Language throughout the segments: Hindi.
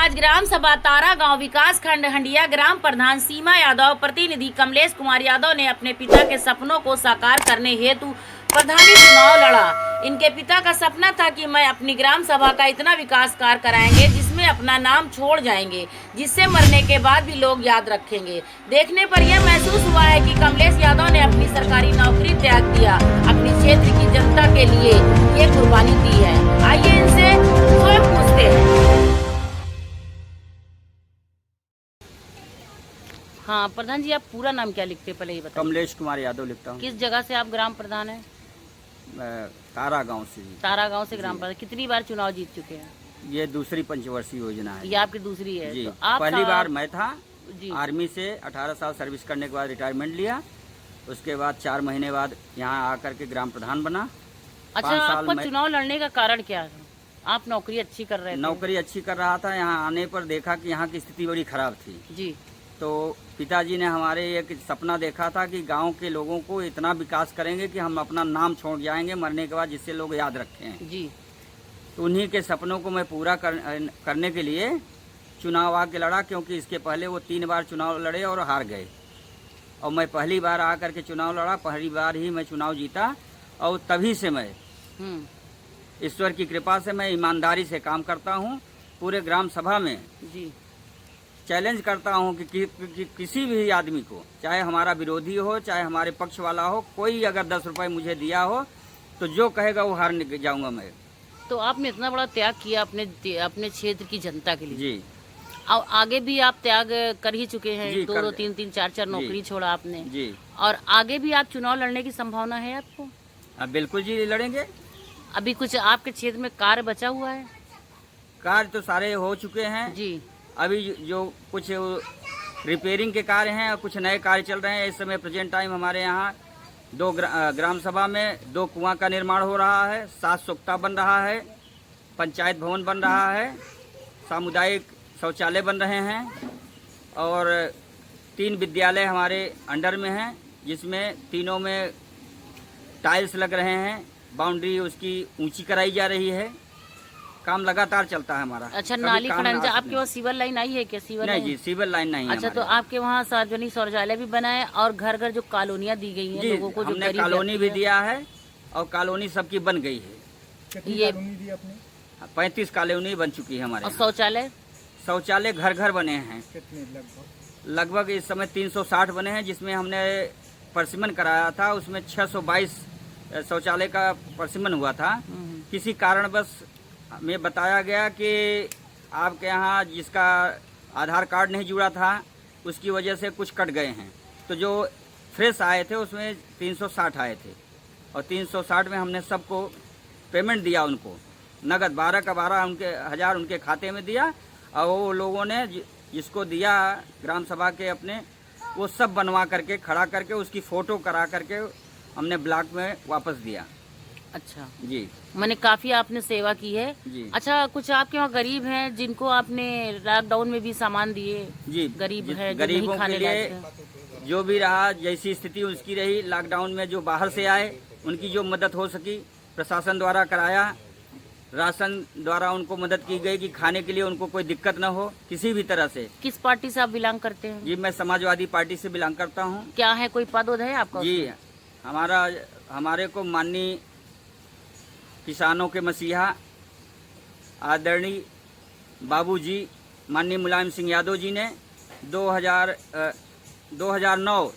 आज ग्राम सभा तारा गांव विकास खंड हंडिया ग्राम प्रधान सीमा यादव प्रतिनिधि कमलेश कुमार यादव ने अपने पिता के सपनों को साकार करने हेतु प्रधानी चुनाव लड़ा। इनके पिता का सपना था कि मैं अपनी ग्राम सभा का इतना विकास कार्य कराएंगे जिसमें अपना नाम छोड़ जाएंगे, जिससे मरने के बाद भी लोग याद रखेंगे। देखने पर यह महसूस हुआ है कि कमलेश यादव ने अपनी सरकारी नौकरी त्याग दिया, अपनी क्षेत्र की जनता के लिए ये कुर्बानी दी है। आइए इनसे स्वयं पूछते हैं। हाँ प्रधान जी, आप पूरा नाम क्या लिखते हैं पहले ये बताइए। कमलेश कुमार यादव लिखता हूँ। किस जगह से आप ग्राम प्रधान हैं? तारा गांव से। तारा गांव से ग्राम प्रधान। कितनी बार चुनाव जीत चुके हैं? ये दूसरी पंचवर्षीय योजना है। ये आपकी दूसरी है जी। तो आप पहली बार मैं था जी। आर्मी से 18 साल सर्विस करने के बाद रिटायरमेंट लिया। उसके बाद 4 महीने बाद यहाँ आकर के ग्राम प्रधान बना। अच्छा, आपको चुनाव लड़ने का कारण क्या था? आप नौकरी अच्छी कर रहे थे? नौकरी अच्छी कर रहा था। यहाँ आने पर देखा कि यहाँ की स्थिति बड़ी खराब थी जी। तो पिताजी ने हमारे एक सपना देखा था कि गांव के लोगों को इतना विकास करेंगे कि हम अपना नाम छोड़ जाएंगे मरने के बाद, जिससे लोग याद रखें जी। तो उन्हीं के सपनों को मैं पूरा करने के लिए चुनाव आके लड़ा, क्योंकि इसके पहले वो 3 बार चुनाव लड़े और हार गए और मैं पहली बार आकर के चुनाव लड़ा। पहली बार ही मैं चुनाव जीता और तभी से मैं ईश्वर की कृपा से मैं ईमानदारी से काम करता हूँ। पूरे ग्राम सभा में जी चैलेंज करता हूँ कि किसी भी आदमी को, चाहे हमारा विरोधी हो चाहे हमारे पक्ष वाला हो, कोई अगर 10 रुपए मुझे दिया हो तो जो कहेगा वो हार जाऊंगा मैं। तो आपने इतना बड़ा त्याग किया अपने क्षेत्र की जनता के लिए जी। और आगे भी आप त्याग कर ही चुके हैं। जी, 2-2, 3-3, 4-4 नौकरी छोड़ा आपने जी। और आगे भी आप चुनाव लड़ने की संभावना है आपको? बिल्कुल जी, लड़ेंगे। अभी कुछ आपके क्षेत्र में कार्य बचा हुआ है? कार्य तो सारे हो चुके हैं जी। अभी जो कुछ रिपेयरिंग के कार्य हैं और कुछ नए कार्य चल रहे हैं। इस समय प्रेजेंट टाइम हमारे यहाँ 2 ग्राम सभा में 2 कुआं का निर्माण हो रहा है, 7 सोख्ता बन रहा है, पंचायत भवन बन रहा है, सामुदायिक शौचालय बन रहे हैं और 3 विद्यालय हमारे अंडर में हैं, जिसमें तीनों में टाइल्स लग रहे हैं, बाउंड्री उसकी ऊंची कराई जा रही है। काम लगातार चलता है हमारा। अच्छा, नाली खड़ंजा आपके वहाँ सीवर लाइन आई है क्या? सीवर नहीं जी, सीवर लाइन नहीं है। अच्छा, तो आपके वहाँ सार्वजनिक शौचालय भी बना है और घर घर जो कॉलोनियाँ दी गई हैं लोगों को, जो हमने कॉलोनी भी दिया है और कॉलोनी सबकी बन गई है। ये 35 कॉलोनी बन चुकी है हमारे। और शौचालय घर घर बने हैं। लगभग इस समय 360 बने हैं, जिसमें हमने परसिमन कराया था। उसमें 622 शौचालय का परसिमन हुआ था। किसी कारणवश में बताया गया कि आपके यहाँ जिसका आधार कार्ड नहीं जुड़ा था उसकी वजह से कुछ कट गए हैं। तो जो फ्रेश आए थे उसमें 360 आए थे और 360 में हमने सबको पेमेंट दिया, उनको नगद 12 का 12 उनके खाते में दिया और वो लोगों ने जिसको दिया ग्राम सभा के अपने, वो सब बनवा करके खड़ा करके उसकी फ़ोटो करा करके हमने ब्लॉक में वापस दिया। अच्छा जी, मैंने काफी आपने सेवा की है जी। अच्छा, कुछ आपके वहाँ गरीब हैं जिनको आपने लॉकडाउन में भी सामान दिए? जी, गरीब है, गरीबों के लिए जो भी रहा, जैसी स्थिति उसकी रही। लॉकडाउन में जो बाहर से आए उनकी जो मदद हो सकी प्रशासन द्वारा कराया, राशन द्वारा उनको मदद की गई कि खाने के लिए उनको कोई दिक्कत न हो किसी भी तरह से। किस पार्टी से आप बिलोंग करते हैं? जी, मैं समाजवादी पार्टी से बिलोंग करता हूँ। क्या है, कोई पद है आपका? जी, हमारे को माननीय किसानों के मसीहा आदरणीय बाबूजी माननीय मुलायम सिंह यादव जी ने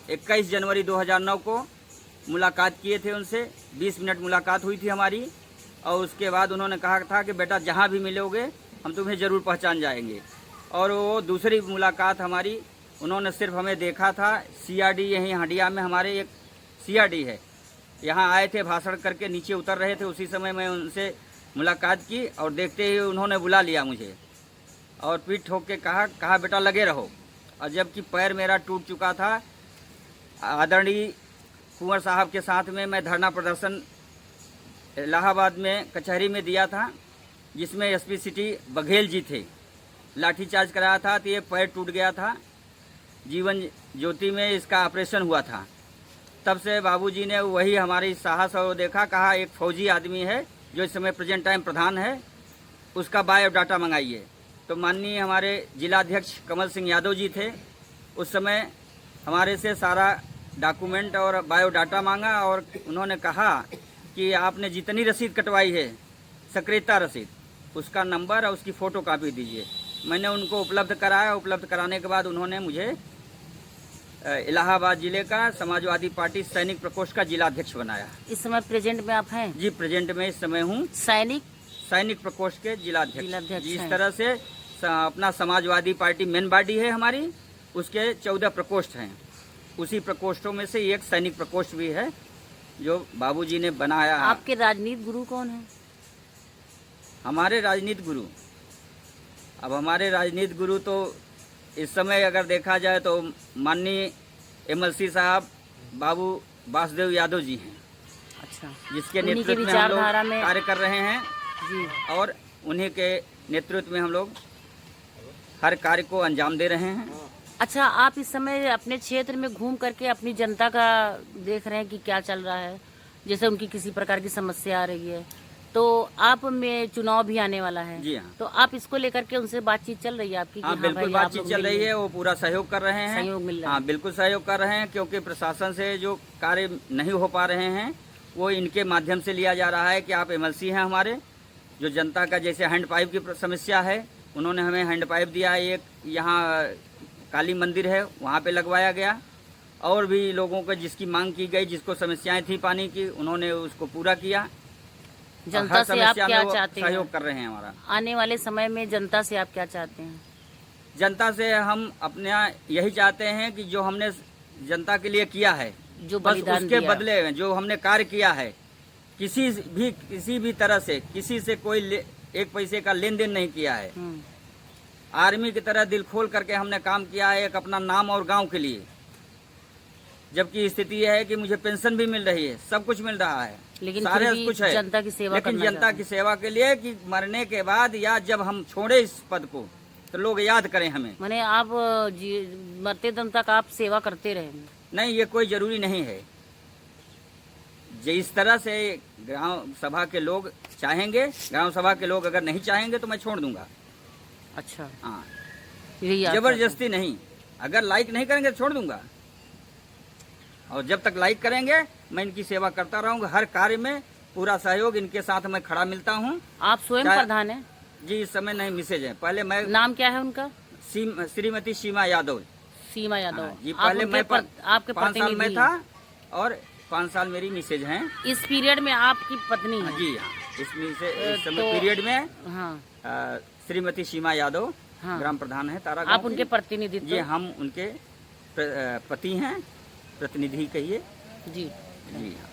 21 जनवरी 2009 को मुलाकात किए थे उनसे। 20 मिनट मुलाकात हुई थी हमारी और उसके बाद उन्होंने कहा था कि बेटा जहाँ भी मिलोगे हम तुम्हें ज़रूर पहचान जाएंगे। और वो दूसरी मुलाकात हमारी, उन्होंने सिर्फ हमें देखा था CRD, यहीं हंडिया में हमारे एक CRD है, यहाँ आए थे, भाषण करके नीचे उतर रहे थे। उसी समय मैं उनसे मुलाकात की और देखते ही उन्होंने बुला लिया मुझे और पीठ ठोक के कहा बेटा लगे रहो। और जबकि पैर मेरा टूट चुका था, आदरणीय कुंवर साहब के साथ में मैं धरना प्रदर्शन इलाहाबाद में कचहरी में दिया था, जिसमें SP सिटी बघेल जी थे। लाठीचार्ज कराया था तो ये पैर टूट गया था। जीवन ज्योति में इसका ऑपरेशन हुआ था। तब से बाबूजी ने वही हमारी साहस और देखा, कहा एक फौजी आदमी है जो इस समय प्रेजेंट टाइम प्रधान है, उसका बायोडाटा मंगाइए। तो माननीय हमारे जिलाध्यक्ष कमल सिंह यादव जी थे। उस समय हमारे से सारा डॉक्यूमेंट और बायोडाटा मांगा और उन्होंने कहा कि आपने जितनी रसीद कटवाई है, सक्रियता रसीद, उसका नंबर और उसकी फ़ोटो कापी दीजिए। मैंने उनको उपलब्ध कराया। उपलब्ध कराने के बाद उन्होंने मुझे इलाहाबाद जिले का समाजवादी पार्टी सैनिक प्रकोष्ठ का जिलाध्यक्ष बनाया। इस समय प्रेजेंट में आप हैं? जी, प्रेजेंट में इस समय हूँ सैनिक प्रकोष्ठ के जिलाध्यक्ष। जी, इस तरह से अपना समाजवादी पार्टी मेन बॉडी है हमारी, उसके 14 प्रकोष्ठ हैं। उसी प्रकोष्ठों में से एक सैनिक प्रकोष्ठ भी है जो बाबूजी ने बनाया। आपके राजनीतिक गुरु कौन है? हमारे राजनीतिक गुरु, अब हमारे राजनीतिक गुरु तो इस समय अगर देखा जाए तो माननीय MLC साहब बाबू वासुदेव यादव जी हैं। अच्छा, जिसके नेतृत्व में हम लोग कार्य कर रहे हैं जी, और उन्हीं के नेतृत्व में हम लोग हर कार्य को अंजाम दे रहे हैं। अच्छा, आप इस समय अपने क्षेत्र में घूम करके अपनी जनता का देख रहे हैं कि क्या चल रहा है, जैसे उनकी किसी प्रकार की समस्या आ रही है, तो आप में चुनाव भी आने वाला है। जी हाँ। तो आप इसको लेकर के उनसे बातचीत चल रही है आपकी? हाँ, बिल्कुल बातचीत चल रही है। वो पूरा सहयोग कर रहे हैं। सहयोग मिल रहा है? हाँ, बिल्कुल सहयोग कर रहे हैं, क्योंकि प्रशासन से जो कार्य नहीं हो पा रहे हैं वो इनके माध्यम से लिया जा रहा है कि आप MLC हैं हमारे, जो जनता का जैसे हैंड पाइप की समस्या है, उन्होंने हमें हैंड पाइप दिया। एक यहाँ काली मंदिर है, वहाँ पे लगवाया गया। और भी लोगों को जिसकी मांग की गई, जिसको समस्याएं थी पानी की, उन्होंने उसको पूरा किया। जनता से आप क्या चाहते हैं? सहयोग कर रहे हैं हमारा। आने वाले समय में जनता से आप क्या चाहते हैं? जनता से हम अपना यही चाहते हैं कि जो हमने जनता के लिए किया है, जो बस बलिदान उसके दिया, बदले में जो हमने कार्य किया है, किसी भी तरह से किसी से कोई एक पैसे का लेन देन नहीं किया है। आर्मी की तरह दिल खोल करके हमने काम किया है, एक अपना नाम और गांव के लिए। जबकि स्थिति यह है कि मुझे पेंशन भी मिल रही है, सब कुछ मिल रहा है, लेकिन सारे फिर भी कुछ है, जनता की सेवा लेकिन करना जनता की सेवा के लिए कि मरने के बाद या जब हम छोड़े इस पद को तो लोग याद करें हमें। माने आप मरते दम तक आप सेवा करते रहे? नहीं, ये कोई जरूरी नहीं है। जिस तरह से ग्राम सभा के लोग चाहेंगे, ग्राम सभा के लोग अगर नहीं चाहेंगे तो मैं छोड़ दूंगा। अच्छा, हाँ, यही जबरदस्ती नहीं। अगर लाइक नहीं करेंगे तो छोड़ दूंगा, और जब तक लाइक करेंगे मैं इनकी सेवा करता रहूंगा। हर कार्य में पूरा सहयोग इनके साथ मैं खड़ा मिलता हूँ। आप स्वयं प्रधान हैं? जी, इस समय नहीं, मिसेज है। पहले मैं, नाम क्या है उनका? श्रीमती सीमा यादव। सीमा यादव। हाँ, जी, पहले मैं आपके 5 साल में था और 5 साल मेरी मिसेज हैं। इस पीरियड में आपकी पत्नी है? जी हाँ, इस समय पीरियड में हाँ, श्रीमती सीमा यादव हाँ, ग्राम प्रधान है तारा। आप उनके प्रतिनिधित्व? जी, हम उनके पति हैं, प्रतिनिधि कहिए। जी जी हाँ।